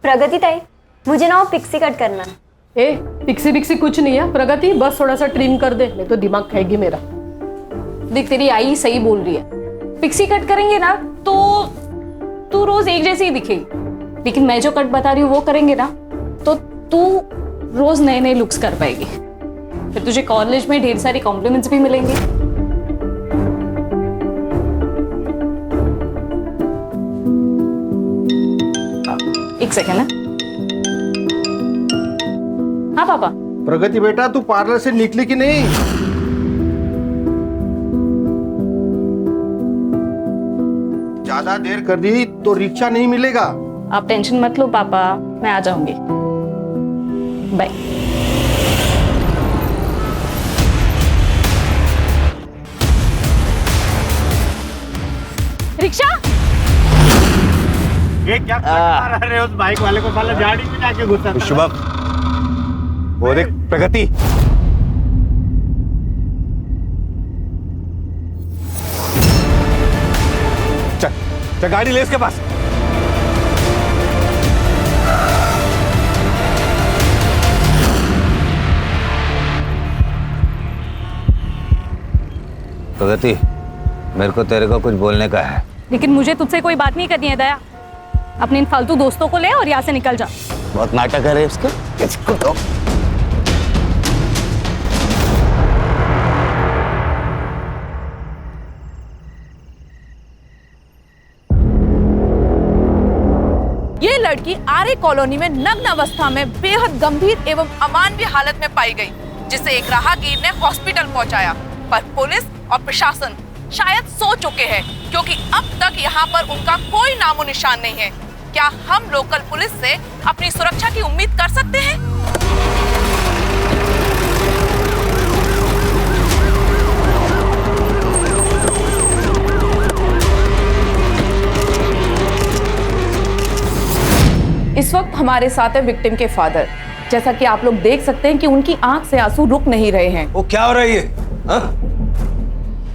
प्रगति ताई, मुझे ना वो पिक्सी कट करना है। ए पिक्सी बिक्सी कुछ नहीं है प्रगति, बस थोड़ा सा ट्रिम कर दे, नहीं तो दिमाग खाएगी मेरा। देख तेरी आई सही बोल रही है, पिक्सी कट करेंगे ना तो तू रोज एक जैसी ही दिखेगी, लेकिन मैं जो कट बता रही हूँ वो करेंगे ना तो तू रोज नए नए लुक्स कर पाएगी। फिर तुझे कॉलेज में ढेर सारी कॉम्प्लीमेंट्स भी मिलेंगे। एक सेकेंड ना। हाँ पापा। प्रगति बेटा, तू पार्लर से निकली कि नहीं? ज्यादा देर कर दी तो रिक्शा नहीं मिलेगा। आप टेंशन मत लो पापा, मैं आ जाऊंगी। बाय। रिक्शा ये क्या कर रहे हो? उस बाइक वाले को साला झाड़ी में जाके घुसा। शुभम, वो देख प्रगति। चल चल गाड़ी ले इसके पास। प्रगति, मेरे को तेरे को कुछ बोलने का है। लेकिन मुझे तुझसे कोई बात नहीं करनी है दया। अपने इन फालतू दोस्तों को ले और यहाँ से निकल जा। बहुत नाटक है रे इसके। इसको तो ये लड़की आर्य कॉलोनी में नग्न अवस्था में बेहद गंभीर एवं अमानवीय हालत में पाई गई, जिसे एक राहगीर ने हॉस्पिटल पहुंचाया। पर पुलिस और प्रशासन शायद सो चुके हैं, क्योंकि अब तक यहाँ पर उनका कोई नामो निशान नहीं है। क्या हम लोकल पुलिस से अपनी सुरक्षा की उम्मीद कर सकते हैं? इस वक्त हमारे साथ है विक्टिम के फादर। जैसा कि आप लोग देख सकते हैं कि उनकी आंख से आंसू रुक नहीं रहे हैं। वो क्या हो रहा है ये?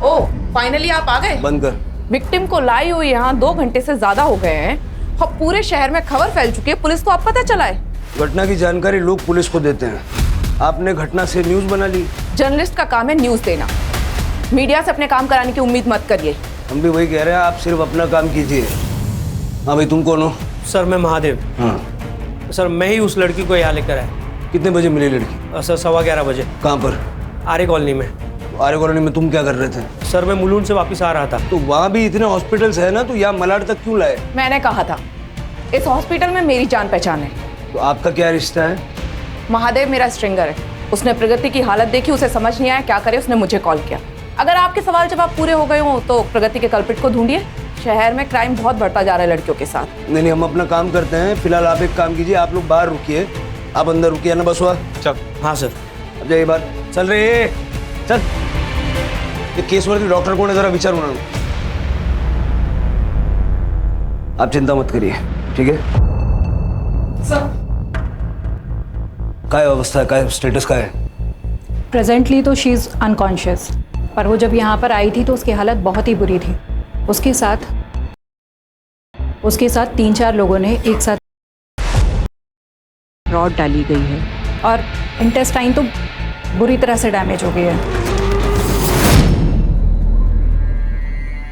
ओह, फाइनली आप आ गए। बंद कर। विक्टिम को लाई हुई यहाँ 2 घंटे से ज्यादा हो गए हैं और पूरे शहर में खबर फैल चुकी है। पुलिस को अब पता चला है। घटना की जानकारी लोग पुलिस को देते हैं, आपने घटना से न्यूज बना ली। जर्नलिस्ट का काम है न्यूज देना, मीडिया से अपने काम कराने की उम्मीद मत करिए। हम भी वही कह रहे हैं, आप सिर्फ अपना काम कीजिए। हाँ भाई, तुम कौन हो? सर मैं महादेव। हाँ सर मैं ही उस लड़की को यहाँ लेकर आया। कितने बजे मिली लड़की? सर 11:15 बजे। कहाँ पर? आर्य कॉलोनी में। आर्य कॉलोनी में तुम क्या कर रहे थे? सर मैं मुलुंड से वापस आ रहा था। तो वहाँ भी इतने हॉस्पिटल्स है ना, तो यहाँ मलाड तक क्यों लाए? मैंने कहा था इस हॉस्पिटल में मेरी जान पहचान है। तो आपका क्या रिश्ता है? महादेव मेरा स्ट्रिंगर है। उसने प्रगति की हालत देखी, उसे समझ नहीं आया क्या करे, उसने मुझे कॉल किया। अगर आपके सवाल जवाब पूरे हो गए हो तो प्रगति के कल्प्रिट को ढूंढिए। शहर में क्राइम बहुत बढ़ता जा रहा है लड़कियों के साथ। नहीं, हम अपना काम करते हैं। फिलहाल आप एक काम कीजिए, आप लोग बाहर रुकिए, आप अंदर रुकिए ना। बस हुआ? चल। हाँ सर। अब जाइए बाहर। चल रहे, चल। ये केस वरती डॉक्टर को जरा विचारू ना। आप चिंता मत करिए, ठीक है? सर काय अवस्था है, काय स्टेटस का है? प्रेजेंटली तो शी इज़ अनकॉन्शियस, पर वो जब यहाँ पर आई थी तो उसकी हालत बहुत ही बुरी थी। उसके साथ 3-4 लोगों ने एक साथ रॉड डाली गई है और इंटेस्टाइन तो बुरी तरह से डैमेज हो गई है।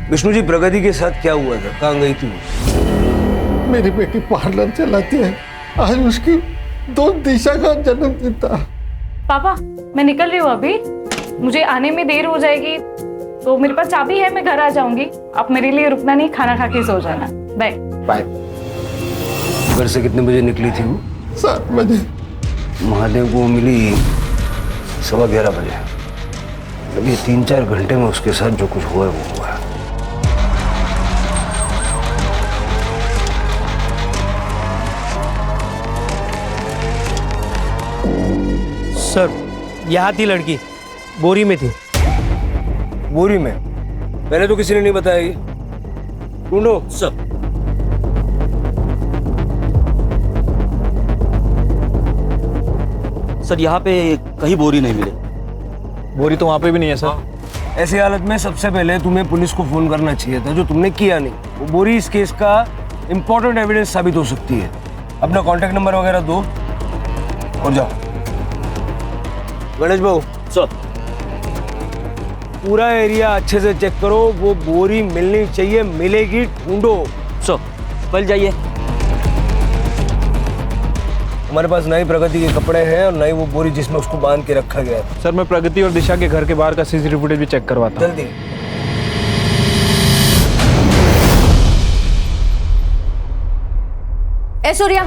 विष्णु जी, प्रगति के साथ क्या हुआ था? कहाँ गई थी वो? मेरी बेटी पार्लर चलाती है, आज उसकी 2 दिशा का जन्मदिन था। पापा मैं निकल रही हूँ अभी, मुझे आने में देर हो जाएगी, तो मेरे पास चाबी है, मैं घर आ जाऊंगी। आप मेरे लिए रुकना नहीं, खाना खा के सो जाना। Bye bye. घर से कितने बजे निकली थी वो? 7 बजे। महादेव को मिली 11:15 बजे। अब ये 3-4 घंटे में उसके साथ जो कुछ हुआ है वो हुआ है। सर यहाँ थी लड़की, बोरी में थी। बोरी में? पहले तो किसी ने नहीं बताया ये। ढूंढो। सर सर यहाँ पे कहीं बोरी नहीं मिले। बोरी तो वहाँ पे भी नहीं है सर। ऐसी हालत में सबसे पहले तुम्हें पुलिस को फोन करना चाहिए था, जो तुमने किया नहीं। वो बोरी इस केस का इंपॉर्टेंट एविडेंस साबित हो सकती है। अपना कांटेक्ट नंबर वगैरह दो और जाओ। गणेश भाऊ सर पूरा एरिया अच्छे से चेक करो, वो बोरी मिलनी चाहिए, मिलेगी ढूंढो। सर कल जाइए। हमारे पास नई प्रगति के कपड़े हैं और नई वो बोरी जिसमें उसको बांध के रखा गया है। सर मैं प्रगति और दिशा के घर के बाहर का सीसीटीवी फुटेज भी चेक करवाता हूँ। जल्दी। ए सूर्या,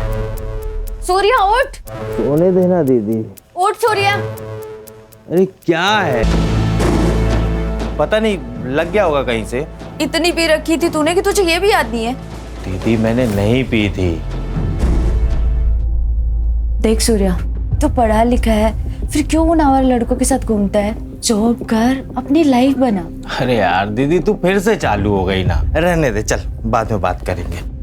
सूर्या उठ, सोने देना दीदी। उठ सूर्या। अरे क्या है, पता नहीं लग गया होगा कहीं से। इतनी पी रखी थी तूने कि तुझे ये भी याद नहीं है? दीदी मैंने नहीं पी थी। देख सूर्या, तू पढ़ा लिखा है, फिर क्यों उन आवारा लड़कों के साथ घूमता है? जॉब कर, अपनी लाइफ बना। अरे यार दीदी तू फिर से चालू हो गई ना, रहने दे, चल बाद में बात करेंगे।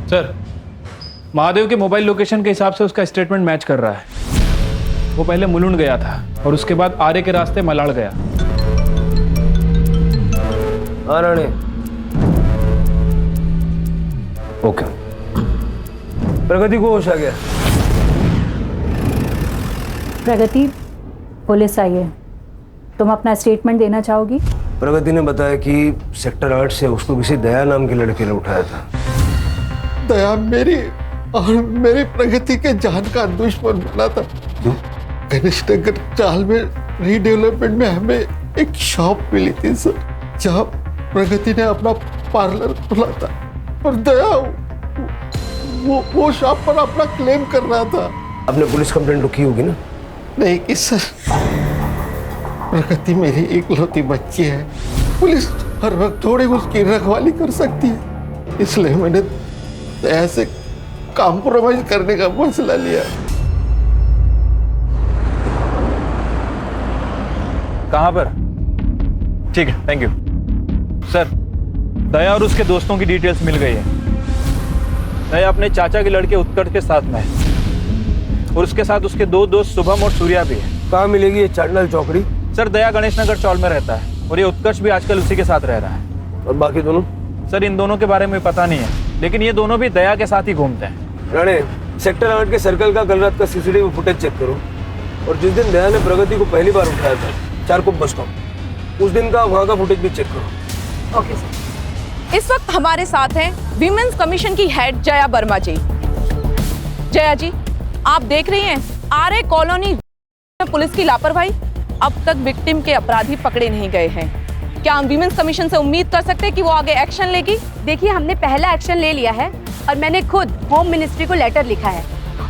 सर महादेव के मोबाइल लोकेशन के हिसाब से उसका स्टेटमेंट मैच कर रहा है। वो पहले मुलुंड गया था और उसके बाद आर्य के रास्ते मलाड़ गया। हाँ राणे, ओके। प्रगति को होश आ गया। प्रगति, पुलिस आई है, तुम अपना स्टेटमेंट देना चाहोगी? प्रगति ने बताया कि सेक्टर 8 से उसको किसी दया नाम के लड़के ने उठाया था। दया मेरी और मेरी प्रगति के जान का दुश्मन बना था। क्यों? गणेश नगर चाल में रीडेवलपमेंट में हमें एक शॉप मिली थी सर, जहाँ प्रगति ने अपना पार्लर खोला था और दया वो शॉप पर अपना क्लेम कर रहा था। आपने पुलिस कंप्लेंट तो की होगी ना? नहीं की सर, प्रगति मेरी इकलौती बच्ची है, पुलिस हर वक्त थोड़ी उसकी रखवाली कर सकती है, इसलिए मैंने ऐसे कॉम्प्रोमाइज करने का फैसला लिया। कहाँ पर? ठीक है, थैंक यू सर। दया और उसके दोस्तों की डिटेल्स मिल गई है। दया अपने चाचा के लड़के उत्कर्ष के साथ में है और उसके साथ उसके दो दोस्त शुभम और सूर्या भी है। कहाँ मिलेगी ये चांडल चौकड़ी? सर दया गणेश नगर चौल में रहता है और ये उत्कर्ष भी आजकल उसी के साथ रह रहा है। और बाकी दोनों? सर इन दोनों के बारे में पता नहीं है, लेकिन ये दोनों भी दया के साथ ही घूमते हैं। राणे, सेक्टर 8 के सर्कल का कल रात का सीसीटीवी फुटेज चेक करो और जिस दिन दया ने प्रगति को पहली बार उठाया था चारकोप बस स्टॉप, उस दिन का वहाँ का फुटेज भी चेक करो। Okay sir. इस वक्त हमारे साथ हैं विमेंस कमीशन की हेड जया वर्मा जी। जया जी, आप देख रही हैं आर्य कॉलोनी में पुलिस की लापरवाही, अब तक विक्टिम के अपराधी पकड़े नहीं गए हैं। क्या हम विमेंस कमीशन से उम्मीद कर सकते हैं कि वो आगे एक्शन लेगी? देखिए, हमने पहला एक्शन ले लिया है और मैंने खुद होम मिनिस्ट्री को लेटर लिखा है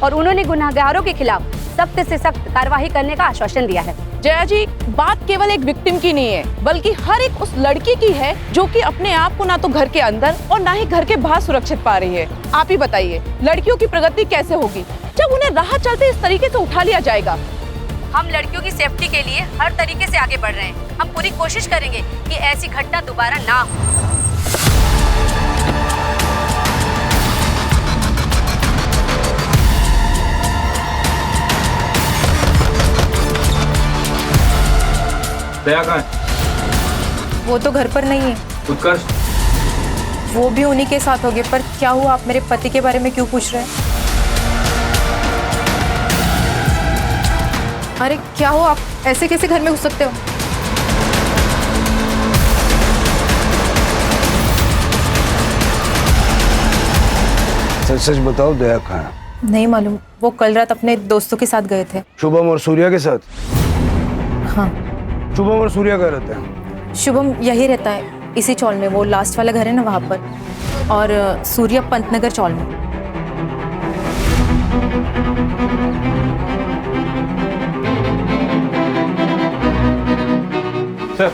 और उन्होंने गुनहगारों के खिलाफ सख्त से सख्त कार्रवाई करने का आश्वासन दिया है। जया जी, बात केवल एक विक्टिम की नहीं है, बल्कि हर एक उस लड़की की है जो कि अपने आप को ना तो घर के अंदर और ना ही घर के बाहर सुरक्षित पा रही है। आप ही बताइए, लड़कियों की प्रगति कैसे होगी जब उन्हें राह चलते इस तरीके से उठा लिया जाएगा? हम लड़कियों की सेफ्टी के लिए हर तरीके से आगे बढ़ रहे हैं। हम पूरी कोशिश करेंगे कि ऐसी घटना दोबारा ना हो। दया कहाँ है? वो तो घर पर नहीं है। उत्कर्ष? वो भी उन्हीं के साथ होंगे। पर क्या हुआ, आप मेरे पति के बारे में क्यों पूछ रहे हैं? अरे क्या हुआ, आप ऐसे कैसे घर में घुस सकते हो? सच सच बताओ, दया कहाँ है? नहीं मालूम, वो कल रात अपने दोस्तों के साथ गए थे। शुभम और सूर्या के साथ? हाँ। शुभम और सूर्या कहाँ रहते हैं? शुभम यही रहता है, इसी चौल में, वो लास्ट वाला घर है ना वहाँ पर, और सूर्या पंतनगर चौल में। सर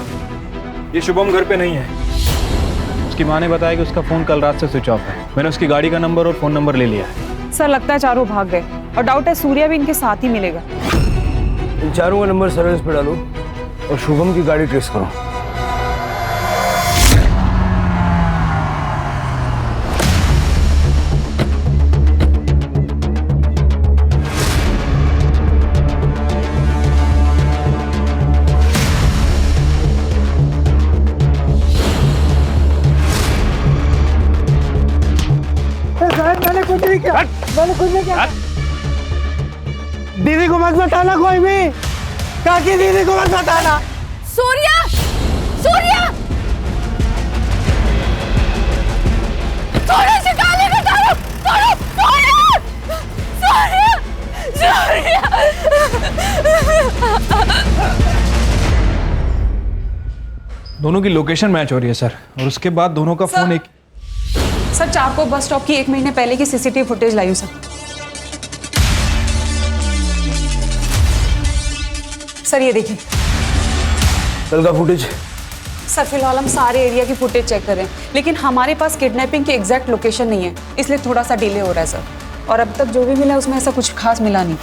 ये शुभम घर पे नहीं है। उसकी माँ ने बताया कि उसका फोन कल रात से स्विच ऑफ है। मैंने उसकी गाड़ी का नंबर और फोन नंबर ले लिया है। सर लगता है चारों भाग गए और डाउट है सूर्या भी इनके साथ ही मिलेगा। इन चारों का नंबर सर्विस पे डालो और शुभम की गाड़ी ट्रेस करो। कुछ नहीं किया। दीदी को मत बताना कोई भी, काकी दीदी को मत बताना। सूर्या, सूर्या, थोड़े से गाली का डालो, सूर्या, सूर्या, सूर्या। दोनों की लोकेशन मैच हो रही है सर, और उसके बाद दोनों का फोन एक। सर चारकोप बस स्टॉप की 1 महीने पहले की सीसीटीवी फुटेज लाई हूँ सर। सर ये देखिए। कल का फुटेज? सर फिलहाल हम सारे एरिया की फुटेज चेक करें, लेकिन हमारे पास किडनैपिंग की एग्जैक्ट लोकेशन नहीं है, इसलिए थोड़ा सा डिले हो रहा है सर। और अब तक जो भी मिला उसमें ऐसा कुछ खास मिला नहीं।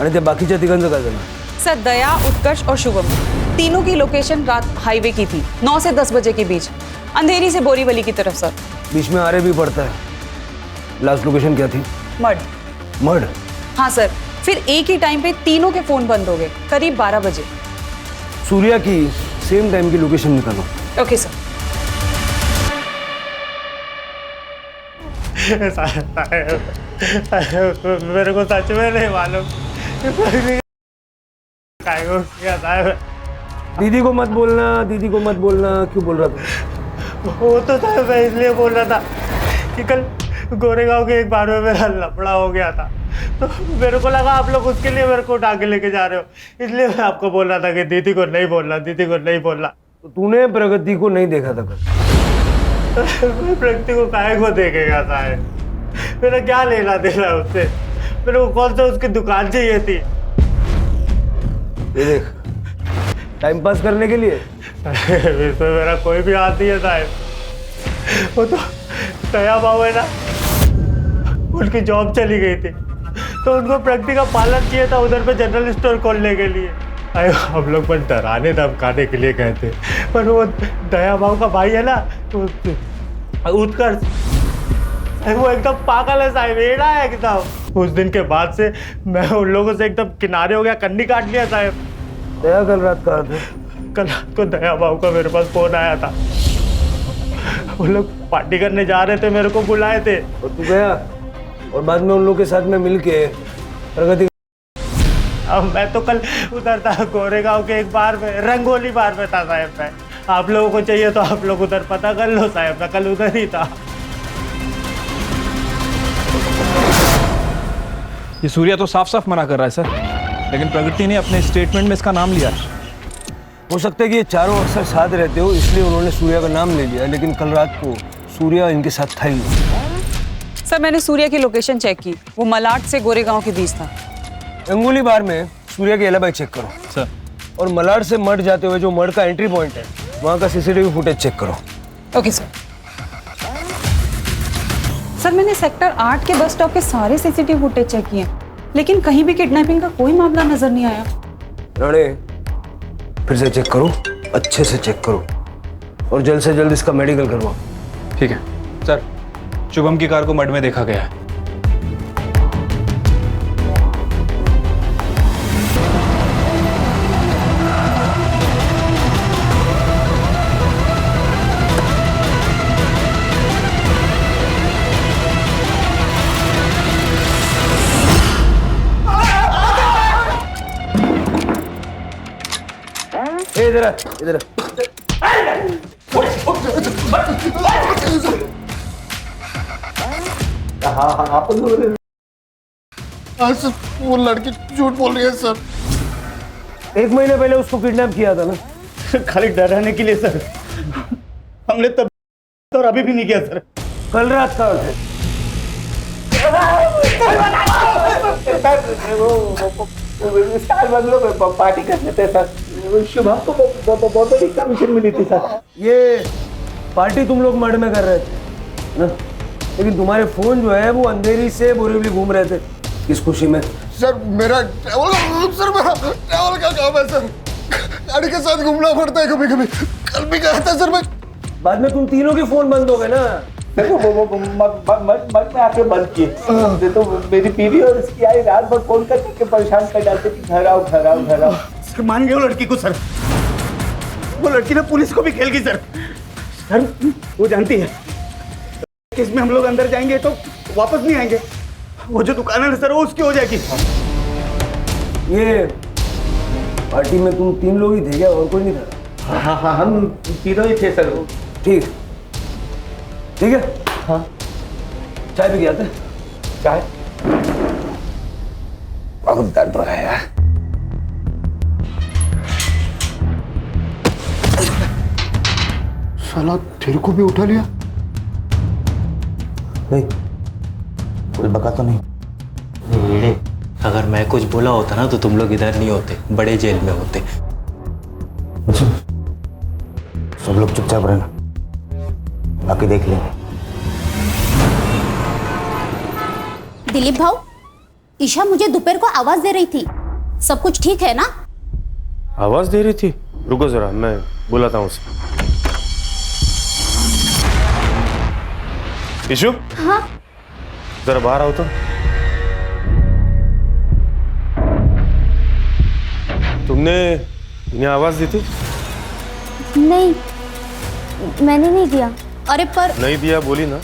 आणि त्या बाकीच्या तिघांचं काय झालं? सर दया, उत्कर्ष और शुभम तीनों की लोकेशन रात हाईवे की थी, 9 से 10 बजे के बीच, अंधेरी से बोरीवली की तरफ सर। बीच में आरे भी पड़ता है। लास्ट लोकेशन क्या थी? मड। मड? हाँ सर, फिर एक ही टाइम पे तीनों के फोन बंद हो गए, करीब 12 बजे। सूर्या की सेम टाइम की लोकेशन निकालो। Okay sir. मेरे को सच में नहीं मालूम। दीदी को मत बोलना, दीदी को मत बोलना। क्यों बोल रहा था? वो तो था, मैं इसलिए बोल रहा था कि कल गोरेगांव के एक बार में मेरा लफड़ा हो गया था, तो मेरे को लगा आप लोग उसके लिए मेरे को उठा के लेके जा रहे हो, इसलिए मैं आपको बोल रहा था कि दीदी को नहीं बोलना, दीदी को नहीं बोलना। तो तूने प्रगति को नहीं देखा था कल? प्रगति को काहे को देखेगा साहब? मेरा क्या लेना देना है उससे? मेरे को कौन सा उसकी दुकान चाहिए थी? ये देख, टाइम पास करने के लिए इसमें मेरा कोई भी हाथ नहीं है साहब। वो तो दया बाबू है ना, उनकी जॉब चली गई थी, तो उनको प्रगति का पालन चाहिए था उधर पे जनरल स्टोर खोलने के लिए। अरे हम लोग बस डराने धमकाने के लिए गए थे, पर वो दया बाबू का भाई है ना, उत्कर्ष, वो एकदम पागल है साहब, एड़ा है एकदम। उस दिन के बाद से मैं उन लोगों से एकदम किनारे हो गया, कन्नी काट लिया साहब। दया कल रात कहाँ थे? कल रात को दया बाबू का मेरे पास फोन आया था, वो लोग पार्टी करने जा रहे थे, मेरे को बुलाए थे। और तू गया और बाद में उन लोगों के साथ में मिलके प्रगति? अब मैं तो कल उधर था गोरेगांव के एक बार में, रंगोली बार में था साहब। मैं, आप लोगों को चाहिए तो आप लोग उधर पता कर लो साहब, मैं कल उधर ही था। ये सूर्या तो साफ साफ मना कर रहा है सर, लेकिन प्रगति ने अपने स्टेटमेंट में इसका नाम लिया। हो सकता है कि ये चारों अक्सर साथ रहते हो, इसलिए उन्होंने सूर्या का नाम ले लिया, लेकिन कल रात को सूर्या इनके साथ था ही नहीं। सर मैंने सूर्या की लोकेशन चेक की, वो मलाड से गोरेगांव के बीच था। रंगोली बार में सूर्या के एलिबी चेक करो सर, और मलाड से मड जाते हुए जो मड का एंट्री पॉइंट है वहाँ का सीसीटीवी फुटेज चेक करो। Okay sir. सर मैंने सेक्टर 8 के बस स्टॉप के सारे सीसीटीवी फुटेज चेक किए, लेकिन कहीं भी किडनैपिंग का कोई मामला नजर नहीं आया। राणे, फिर से चेक करो, अच्छे से चेक करो, और जल्द से जल्द इसका मेडिकल करवाओ। ठीक है सर। शुभम की कार को मड में देखा गया है। इधर इधर सर वो लड़की झूठ बोल रही है सर। 1 महीने पहले उसको किडनैप किया था ना? खाली डराने के लिए सर, हमने तब और अभी भी नहीं किया सर। कल रात कहाँ थे? पार्टी करने थे सर, शुभम को बहुत बड़ी कमीशन मिली थी सर। ये पार्टी तुम लोग मड में कर रहे थे ना, लेकिन तुम्हारे फोन जो है वो अंधेरी से बोरीवली घूम रहे थे, किस खुशी में? सर मेरा ट्रैवल का काम है सर, गाड़ी के साथ घूमना पड़ता है कभी कभी। कल भी गया था सर मैं। बाद में तुम तीनों के फोन बंद हो गए ना? देखो मत में आके बंद किए तो मेरी बीवी और इसकी आई रात भर फोन करके परेशान कर डालते कि घर आओ घर आओ घर आओ। सर मान गए वो लड़की को सर, वो लड़की ने पुलिस को भी खेल गई सर। सर वो जानती है कि इसमें हम लोग अंदर जाएंगे तो वापस नहीं आएंगे, वो जो दुकान है सर वो उसकी हो जाएगी। ये पार्टी में तुम 3 लोग ही थे क्या, और कोई नहीं था? हाँ हाँ हम तीनों ही थे सर। ठीक ठीक है। हाँ चाय भी आते? चाय बहुत दर्द रहा है यार। साला तेरे को भी उठा लिया? नहीं कोई बका तो नहीं? अगर मैं कुछ बोला होता ना तो तुम लोग इधर नहीं होते, बड़े जेल में होते। सब लोग चुपचाप रहना, बाकी देख लेंगे। दिलीप भाऊ, ईशा मुझे दोपहर को आवाज दे रही थी, सब कुछ ठीक है ना? आवाज दे रही थी? रुको जरा मैं बुलाता हूँ उसे। ईशु? हाँ जरा बाहर आओ तो। तुमने इन्हें आवाज दी थी? नहीं, मैंने नहीं दिया। अरे पर नहीं दिया बोली ना,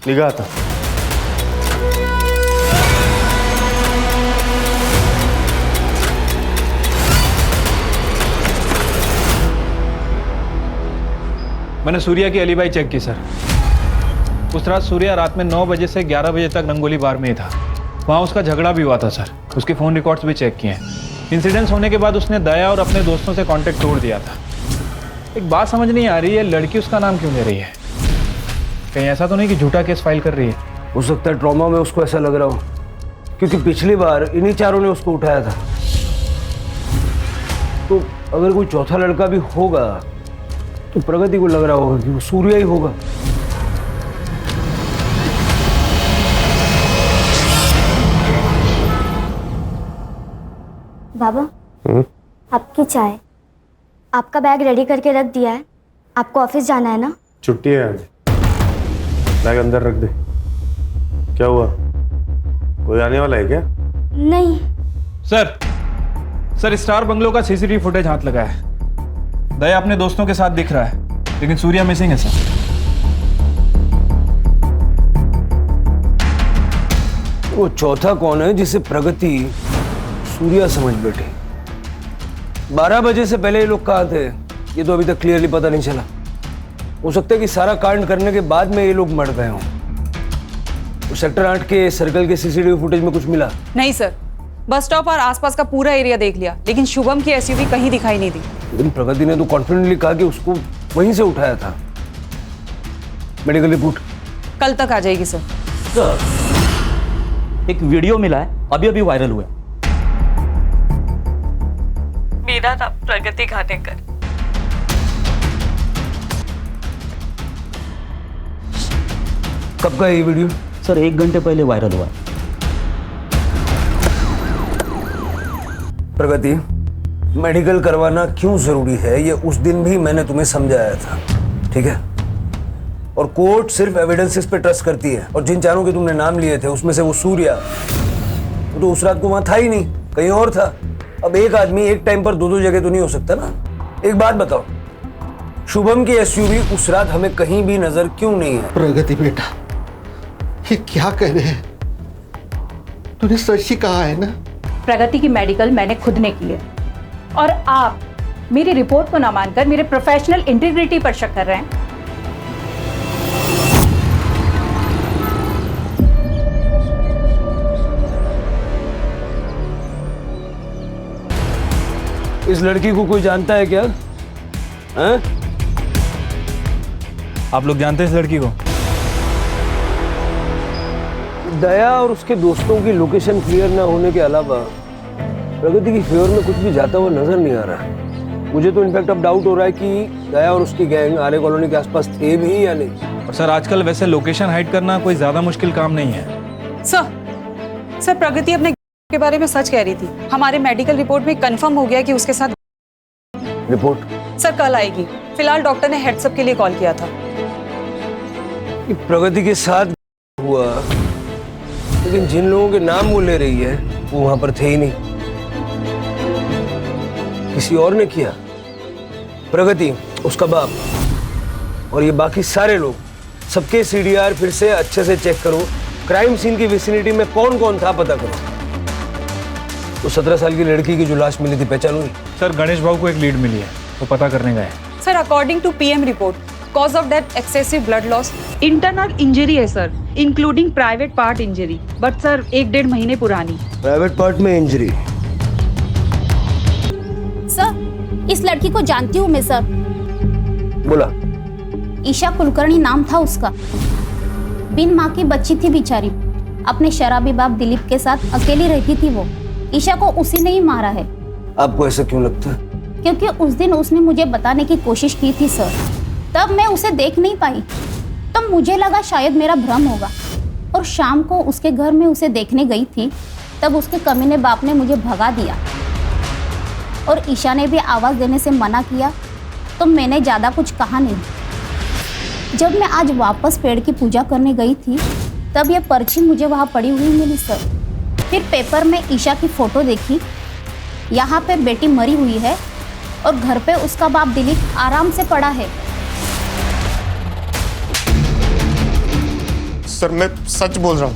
निगाह था। मैंने सूर्या की एलिबाई चेक की सर। उस रात सूर्या रात में 9 बजे से 11 बजे तक रंगोली बार में ही था। वहाँ उसका झगड़ा भी हुआ था सर। उसके फ़ोन रिकॉर्ड्स भी चेक किए हैं। इंसिडेंट्स होने के बाद उसने दया और अपने दोस्तों से कांटेक्ट तोड़ दिया था। एक बात समझ नहीं आ रही है, लड़की उसका नाम क्यों ले रही है? कहीं ऐसा तो नहीं कि झूठा केस फाइल कर रही है? हो सकता है ट्रॉमा में उसको ऐसा लग रहा हो, क्योंकि पिछली बार इन्हीं चारों ने उसको उठाया था। तो अगर कोई चौथा लड़का भी होगा तो प्रगति को लग रहा होगा कि वो सूर्या ही होगा। बाबा, आपकी चाय। आपका बैग रेडी करके रख दिया है, आपको ऑफिस जाना है ना? छुट्टी है आज, बैग अंदर रख दे। क्या हुआ, कोई आने वाला है क्या? नहीं सर स्टार बंगलो का सीसीटीवी फुटेज हाथ लगा है। दया अपने दोस्तों के साथ दिख रहा है, लेकिन सूर्या मिसिंग है सर। वो चौथा कौन है जिसे प्रगति सूर्या समझ बैठे? 12 बजे से पहले ये लोग कहाँ थे, ये तो अभी तक क्लियरली पता नहीं चला। हो सकता है कि सारा कांड करने के बाद में ये लोग मर गए हों। तो सेक्टर 8 के सर्कल के सीसीटीवी फुटेज में कुछ मिला? नहीं सर, बस स्टॉप और आसपास का पूरा एरिया देख लिया, लेकिन शुभम की एसयूवी कहीं दिखाई नहीं दी। लेकिन प्रगति ने तो कॉन्फिडेंटली कहा कि उसको वहीं से उठाया था। मेडिकल रिपोर्ट कल तक आ जाएगी सर। एक वीडियो मिला है, अभी अभी वायरल हुआ है। मेरा नाम प्रगति खानेकर। कब का है ये वीडियो? सर 1 घंटे पहले वायरल हुआ है। प्रगति, मेडिकल करवाना क्यों जरूरी है ये उस दिन भी मैंने तुम्हें समझाया था, ठीक है? और कोर्ट सिर्फ एविडेंसेस पे ट्रस्ट करती है। और जिन चारों के तुमने नाम लिए थे उसमें से वो सूर्या, वो तो उस रात को वहां था ही नहीं, कहीं और था। अब एक आदमी एक टाइम पर 2 जगह तो नहीं हो सकता ना। एक बात बताओ, शुभम की एसयूवी उस रात हमें कहीं भी नजर क्यों नहीं है? प्रगति बेटा, ये क्या कह रहे हैं? तूने सच ही कहा है ना? प्रगति की मेडिकल मैंने खुद ने की है, और आप मेरी रिपोर्ट को ना मानकर मेरे प्रोफेशनल इंटीग्रिटी पर शक कर रहे हैं। इस लड़की को कोई जानता है क्या? हैं? आप लोग जानते हैं इस लड़की को? दया और उसके दोस्तों की लोकेशन क्लियर ना होने के अलावा प्रगति की फेवर में कुछ भी जाता हुआ नजर नहीं आ रहा। मुझे तो इनफैक्ट अब डाउट हो रहा है कि दया और उसकी गैंग आर्य कॉलोनी के आसपास थे भी या नहीं। और सर आजकल वैसे लोकेशन हाइड करना कोई ज्यादा मुश्किल काम नहीं है। सर प्रगति अपने के बारे में सच कह रही थी। हमारे मेडिकल रिपोर्ट में कंफर्म हो गया कि उसके साथ। रिपोर्ट सर कल आएगी, फिलहाल डॉक्टर ने हेड्सअप के लिए कॉल किया था। प्रगति के साथ हुआ, लेकिन जिन लोगों के नाम वो ले रही है वो वहां पर थे ही नहीं, किसी और ने किया। प्रगति, उसका बाप और ये बाकी सारे लोग, सबके सीडीआर फिर से अच्छे से चेक करो क्राइम सीन की विसिनिटी में कौन कौन था पता करो। तो 17 साल की लड़की की जो लाश मिली थी पहचान हुई? सर गणेश बाबू को एक लीड मिली है, वो पता करने गए। Sir according to PM report, cause of death excessive blood loss, internal injury है sir, including private part injury, but sir 1-1.5 महीने पुरानी। प्राइवेट पार्ट में इंजरी? सर इस लड़की को जानती हूँ मैं सर। बोला। ईशा कुलकर्णी नाम था उसका। बिन माँ की बच्ची थी बेचारी, अपने शराबी बाप दिलीप के साथ अकेली रहती थी वो। ईशा को उसी ने ही मारा है। आपको ऐसा क्यों लगता है? क्योंकि उस दिन उसने मुझे बताने की कोशिश की थी सर, तब मैं उसे देख नहीं पाई। तब मुझे लगा शायद मेरा भ्रम होगा, और शाम को उसके घर में उसे देखने गई थी, तब उसके कमीने बाप ने मुझे भगा दिया और ईशा ने भी आवाज़ देने से मना किया, तो मैंने ज़्यादा कुछ कहा नहीं। जब मैं आज वापस पेड़ की पूजा करने गई थी, तब यह पर्ची मुझे वहाँ पड़ी हुई मिली सर। फिर पेपर में ईशा की फ़ोटो देखी, यहाँ पे बेटी मरी हुई है और घर पे उसका बाप दिलीप आराम से पड़ा है। सर मैं सच बोल रहा हूँ,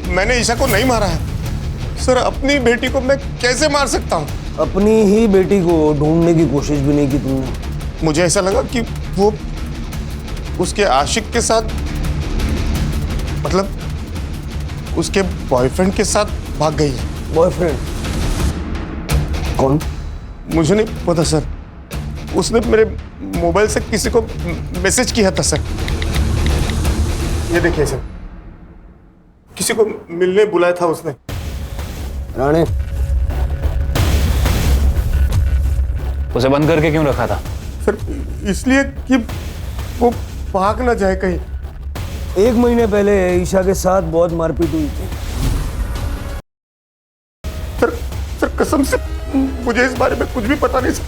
मैंने ईशा को नहीं मारा है। सर अपनी बेटी को मैं कैसे मार सकता हूँ? अपनी ही बेटी को ढूंढने की कोशिश भी नहीं की तुमने? मुझे ऐसा लगा कि वो उसके आशिक के साथ, मतलब उसके बॉयफ्रेंड के साथ भाग गई है। बॉयफ्रेंड? कौन? मुझे नहीं पता सर, उसने मेरे मोबाइल से किसी को मैसेज किया था सर। ये देखिए सर, किसी को मिलने बुलाया था उसने। राणे, उसे बंद करके क्यों रखा था? सर इसलिए कि वो भाग ना जाए कहीं। 1 महीने पहले ईशा के साथ बहुत मारपीट हुई थी। सर कसम से मुझे इस बारे में कुछ भी पता नहीं सर।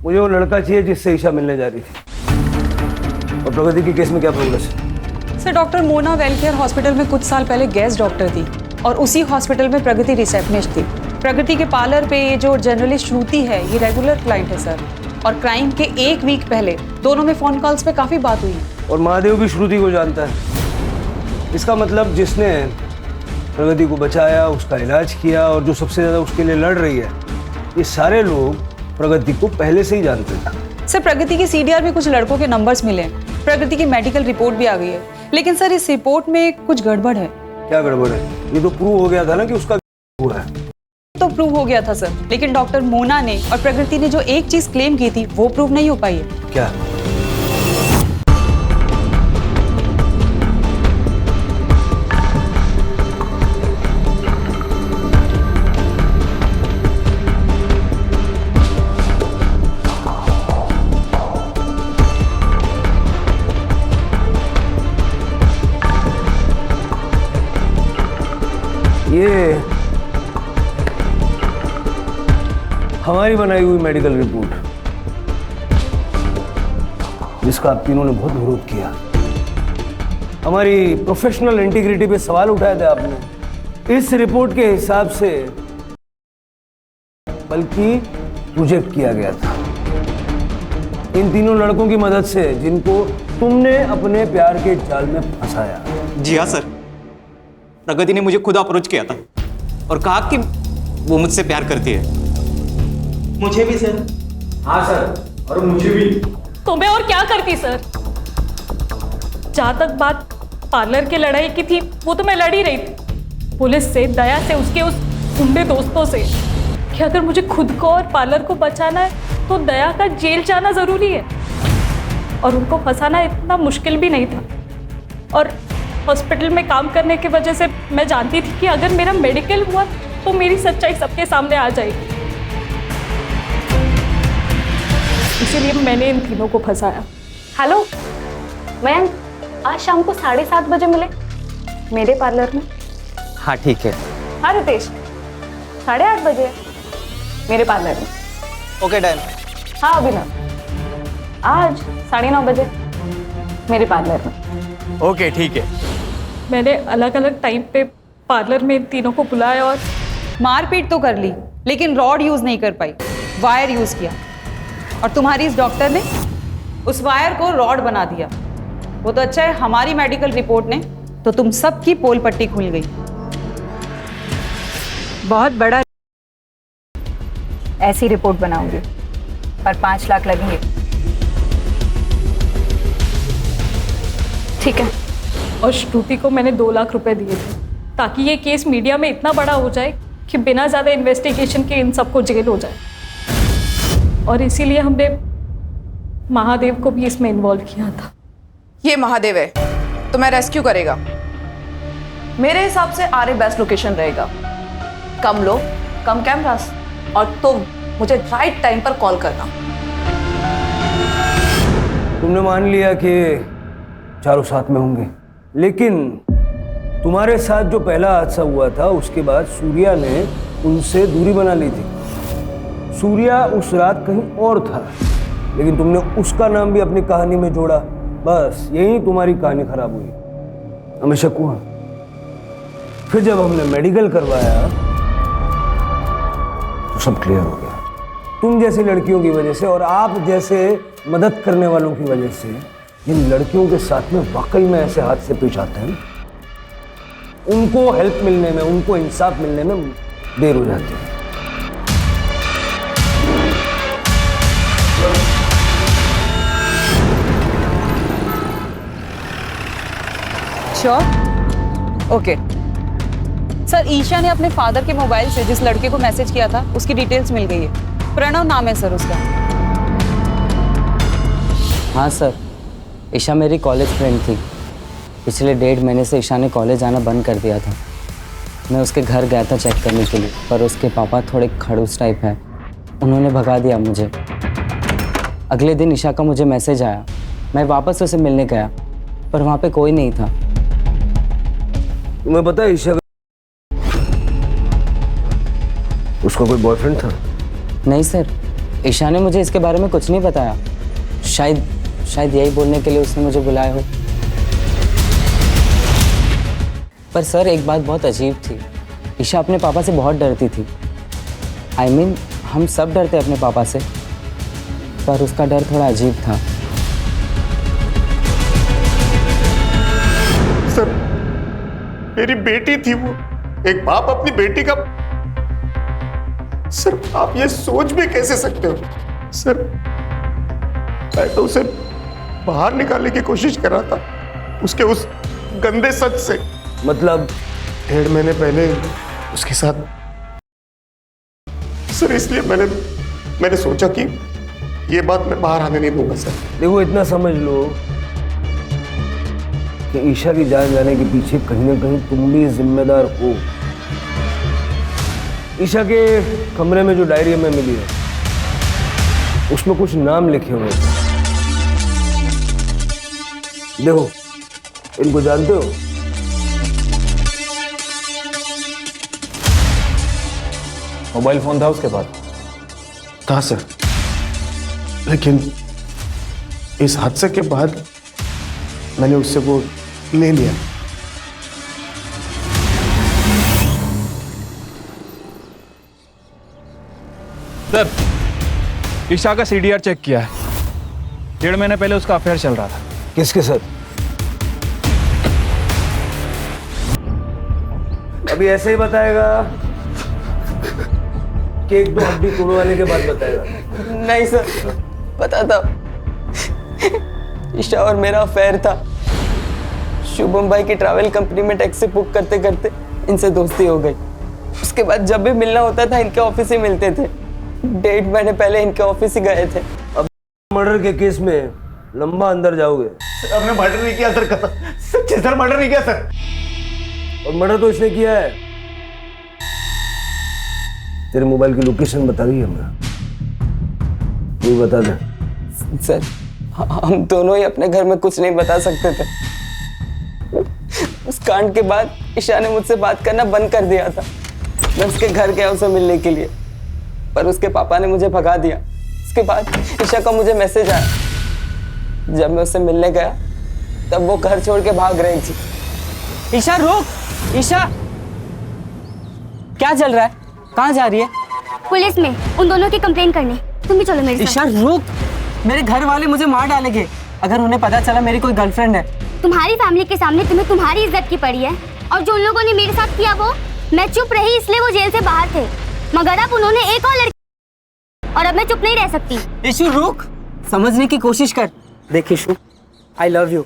मुझे वो लड़का चाहिए जिससे ईशा मिलने जा रही थी। और प्रगति के केस में क्या प्रोग्रेस है? Sir doctor Mona welfare hospital में कुछ साल पहले गेस्ट डॉक्टर थी, और उसी हॉस्पिटल में प्रगति रिसेप्शनिस्ट थी। प्रगति के पार्लर पे ये जो जर्नलिस्ट श्रुति है, ये रेगुलर क्लाइंट है सर। और क्राइम के 1 वीक पहले दोनों में फोन कॉल्स पे काफी बात हुई। और महादेव भी श्रुति को जानता है। इसका मतलब जिसने प्रगति को बचाया, उसका इलाज किया और जो सबसे ज्यादा उसके लिए लड़ रही है, ये सारे लोग प्रगति को पहले से ही जानते हैं। सर प्रगति के सीडीआर में कुछ लड़कों के नंबर्स मिले, प्रगति की मेडिकल रिपोर्ट भी आ गई है, लेकिन सर इस रिपोर्ट में कुछ गड़बड़ है। क्या गड़बड़ है? ये तो प्रूव हो गया था ना कि उसका हुआ है। तो प्रूव हो गया था सर, लेकिन डॉक्टर मोना ने और प्रगति ने जो एक चीज क्लेम की थी वो प्रूव नहीं हो पाई है। क्या? ये हमारी बनाई हुई मेडिकल रिपोर्ट, जिसका आप तीनों ने बहुत विरोध किया। हमारी प्रोफेशनल इंटीग्रिटी पे सवाल उठाए थे आपने। इस रिपोर्ट के हिसाब से बल्कि प्रोजेक्ट किया गया था इन तीनों लड़कों की मदद से, जिनको तुमने अपने प्यार के जाल में फंसाया। जी हाँ सर, प्रगति ने मुझे खुद अप्रोच किया था और कहा कि वो मुझसे प्यार करती है। मुझे भी सर। हाँ सर, और मुझे भी। तो मैं और क्या करती सर? जहां तक बात पार्लर के लड़ाई की थी, वो तो मैं लड़ ही रही थी, पुलिस से, दया से, उसके उस गुंडे दोस्तों से, कि अगर मुझे खुद को और पार्लर को बचाना है तो दया का जेल जाना जरूरी है, और उनको फंसाना इतना मुश्किल भी नहीं था। और हॉस्पिटल में काम करने की वजह से मैं जानती थी कि अगर मेरा मेडिकल हुआ तो मेरी सच्चाई सबके सामने आ जाएगी, इसीलिए मैंने इन तीनों को फंसाया। हेलो मयंक, आज शाम को 7:30 बजे मिले मेरे पार्लर में। हाँ ठीक है। हाँ रितेश, 8:30 बजे मेरे पार्लर में। Okay done. हाँ अभिनव, आज 9:30 बजे मेरे पार्लर में। ओके ठीक है। मैंने अलग अलग टाइम पे पार्लर में इन तीनों को बुलाया और मारपीट तो कर ली, लेकिन रॉड यूज नहीं कर पाई, वायर यूज किया। और तुम्हारी इस डॉक्टर ने उस वायर को रॉड बना दिया। वो तो अच्छा है हमारी मेडिकल रिपोर्ट ने तो तुम सबकी पोल पट्टी खुल गई। बहुत बड़ा ऐसी रिपोर्ट बनाऊंगी, पर 5 लाख लगेंगे। ठीक है। और श्रुति को मैंने 2 लाख रुपए दिए थे ताकि ये केस मीडिया में इतना बड़ा हो जाए कि बिना ज़्यादा इन्वेस्टिगेशन के इन सबको जेल हो जाए। और इसीलिए हमने महादेव को भी इसमें इन्वॉल्व किया था। ये महादेव है तो मैं रेस्क्यू करेगा। मेरे हिसाब से आरे बेस्ट लोकेशन रहेगा। कम लोग, कम कैमरास, और तुम मुझे राइट टाइम पर कॉल करना। तुमने मान लिया कि चारों साथ में होंगे, लेकिन तुम्हारे साथ जो पहला हादसा हुआ था उसके बाद सूर्या ने उनसे दूरी बना ली थी। सूर्या उस रात कहीं और था, लेकिन तुमने उसका नाम भी अपनी कहानी में जोड़ा। बस यही तुम्हारी कहानी खराब हुई। हमें शक हुआ, फिर जब हमने मेडिकल करवाया तो सब क्लियर हो गया। तुम जैसी लड़कियों की वजह से और आप जैसे मदद करने वालों की वजह से जिन लड़कियों के साथ में वाकई में ऐसे हादसे पेश आते हैं, उनको हेल्प मिलने में, उनको इंसाफ मिलने में देर हो जाती है। श्योर? ओके सर, ईशा ने अपने फादर के मोबाइल से जिस लड़के को मैसेज किया था उसकी डिटेल्स मिल गई है। प्रणव नाम है सर उसका। हाँ सर, ईशा मेरी कॉलेज फ्रेंड थी। पिछले 1.5 महीने से ईशा ने कॉलेज आना बंद कर दिया था। मैं उसके घर गया था चेक करने के लिए, पर उसके पापा थोड़े खड़ूस टाइप हैं, उन्होंने भगा दिया मुझे। अगले दिन ईशा का मुझे मैसेज आया। मैं वापस उसे मिलने गया, पर वहाँ पे कोई नहीं था। तुम्हें पता है ईशा उसका कोई बॉयफ्रेंड था? नहीं सर, ईशा ने मुझे इसके बारे में कुछ नहीं बताया। शायद यही बोलने के लिए उसने मुझे बुलाया हो। पर सर एक बात बहुत अजीब थी, ईशा अपने पापा से बहुत डरती थी। I mean, हम सब डरते अपने पापा से, पर उसका डर थोड़ा अजीब था। सर, मेरी बेटी थी वो। एक बाप अपनी बेटी का। सर आप ये सोच भी कैसे सकते हो? सर मैं तो उसे बाहर निकालने की कोशिश कर रहा था उसके उस गंदे सच से। मतलब 1.5 महीने पहले उसके साथ। सर इसलिए मैंने सोचा कि ये बात मैं बाहर आने नहीं दूंगा। सर देखो, इतना समझ लो कि ईशा की जान जाने के पीछे कहीं ना कहीं तुम भी जिम्मेदार हो। ईशा के कमरे में जो डायरी हमें मिली है उसमें कुछ नाम लिखे हुए थे। देखो, इनको जानते हो? मोबाइल फोन था उसके पास? था सर, लेकिन इस हादसे के बाद मैंने उससे वो ले लिया। सर, ईशा का CDR चेक किया है। 1.5 महीने पहले उसका अफेयर चल रहा था। किसके साथ? अभी ऐसे ही बताएगा कि 1-2 हड्डी तोड़वाने के बाद बताएगा? नहीं सर, पता था। ईशा और मेरा अफेयर था। शुभम भाई की ट्रैवल कंपनी में टैक्सी बुक करते करते इनसे दोस्ती हो गई। उसके बाद जब भी मिलना होता था इनके ऑफिस ही मिलते थे। 1.5 महीने पहले इनके ऑफिस ही गए थे। अब मर्डर के केस में लंबा अंदर जाओगे। सर हमने मर्डर नहीं किया सर, कसम सच्चे सर, मर्डर नहीं किया सर। और मर्डर तो इसने किया है। तेरे मोबाइल की लोकेशन बता दी हमें, तू बता दे। सर हम दोनों ही अपने घर में कुछ नहीं बता सकते थे। उस कांड के बाद ईशा ने मुझसे बात करना बंद कर दिया था। मैं उसके घर गया उसे मिलने के लिए, पर उसके पापा ने मुझे भगा दिया। उसके बाद ईशा का मुझे मैसेज आया। जब मैं उससे मिलने गया तब वो घर छोड़ के भाग रही थी। ईशा रुक! ईशा क्या चल रहा है? कहाँ जा रही है? पुलिस में उन दोनों की कंप्लेन करने। तुम भी चलो मेरे साथ। ईशा रुक! मेरे घर वाले मुझे मार डालेंगे अगर उन्हें पता चला मेरी कोई गर्लफ्रेंड है। तुम्हारी फैमिली के सामने तुम्हें तुम्हारी इज्जत की पड़ी है, और जो उन लोगों ने मेरे साथ किया वो मैं चुप रही इसलिए वो जेल से बाहर थे, मगर अब उन्होंने एक और लड़की, और अब मैं चुप नहीं रह सकती। इशू रुक, समझने की कोशिश कर। देख इशू, आई लव यू,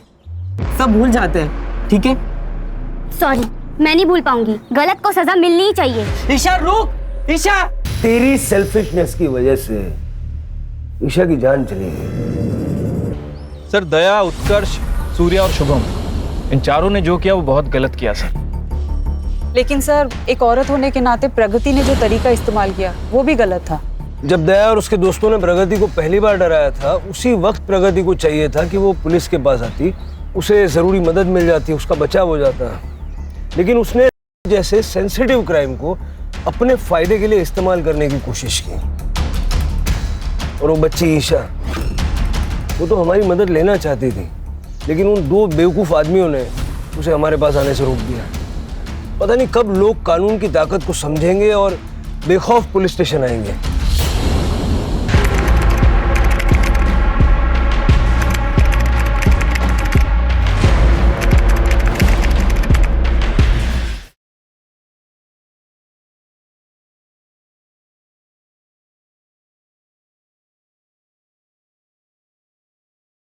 सब भूल जाते हैं, ठीक है? सॉरी, मैं नहीं भूल पाऊंगी, गलत को सजा मिलनी ही चाहिए। ईशा रुक, ईशा। तेरी सेल्फिशनेस की वजह से ईशा की जान चली गई। सर दया, उत्कर्ष, सूर्या और शुभम, इन चारों ने जो किया वो बहुत गलत किया सर। लेकिन सर एक औरत होने के नाते प्रगति ने जो तरीका इस्तेमाल किया वो भी गलत था। जब दया और उसके दोस्तों ने प्रगति को पहली बार डराया था, उसी वक्त प्रगति को चाहिए था कि वो पुलिस के पास आती, उसे जरूरी मदद मिल जाती, उसका बचाव हो जाता। लेकिन उसने जैसे सेंसिटिव क्राइम को अपने फायदे के लिए इस्तेमाल करने की कोशिश की। और वो बच्ची ईशा, वो तो हमारी मदद लेना चाहती थी, लेकिन उन दो बेवकूफ आदमियों ने उसे हमारे पास आने से रोक दिया। पता नहीं कब लोग कानून की ताकत को समझेंगे और बेखौफ पुलिस स्टेशन आएंगे।